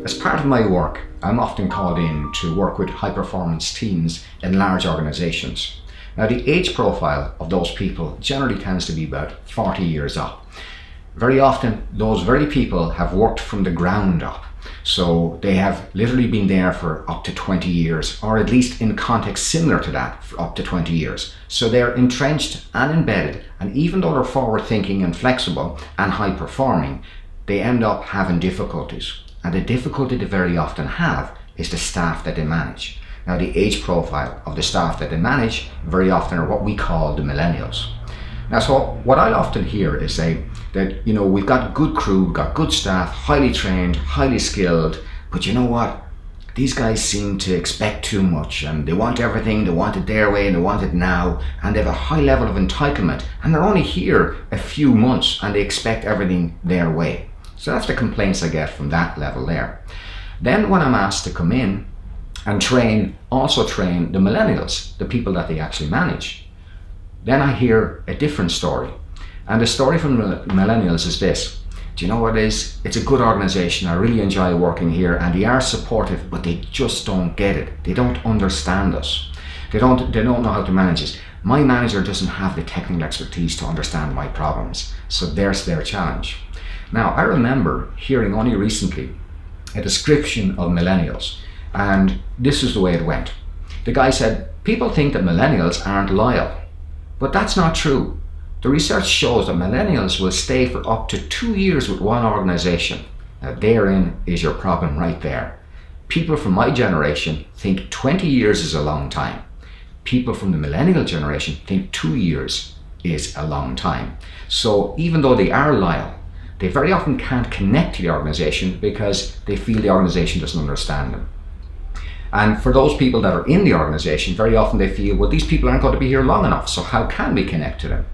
As part of my work, I'm often called in to work with high-performance teams in large organizations. Now, the age profile of those people generally tends to be about 40 years up. Very often, those very people have worked from the ground up. So they have literally been there for up to 20 years, or at least in context similar to that for up to 20 years. So they're entrenched and embedded, and even though they're forward thinking and flexible and high performing, they end up having difficulties. And the difficulty they very often have is the staff that they manage. Now, the age profile of the staff that they manage very often are what we call the millennials. Now, so what I often hear is say that, we've got good crew, we've got good staff, highly trained, highly skilled, but you know what? These guys seem to expect too much, and they want everything, they want it their way, and they want it now, and they have a high level of entitlement, and they're only here a few months, and they expect everything their way. So that's the complaints I get from that level there. Then when I'm asked to come in and also train the millennials, the people that they actually manage, then I hear a different story. And the story from the millennials is this: do you know what it is? It's a good organization, I really enjoy working here, and they are supportive, but they just don't get it. They don't understand us. They don't know how to manage it. My manager doesn't have the technical expertise to understand my problems. So there's their challenge. Now, I remember hearing only recently a description of millennials, and this is the way it went. The guy said, people think that millennials aren't loyal, but that's not true. The research shows that millennials will stay for up to 2 years with one organization. Now, therein is your problem right there. People from my generation think 20 years is a long time. People from the millennial generation think 2 years is a long time. So even though they are loyal, they very often can't connect to the organization because they feel the organization doesn't understand them. And for those people that are in the organization, very often they feel, well, these people aren't going to be here long enough, so how can we connect to them?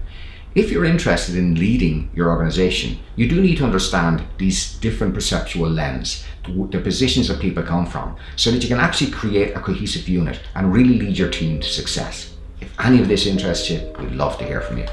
If you're interested in leading your organization, you do need to understand these different perceptual lenses, the positions that people come from, so that you can actually create a cohesive unit and really lead your team to success. If any of this interests you, we'd love to hear from you.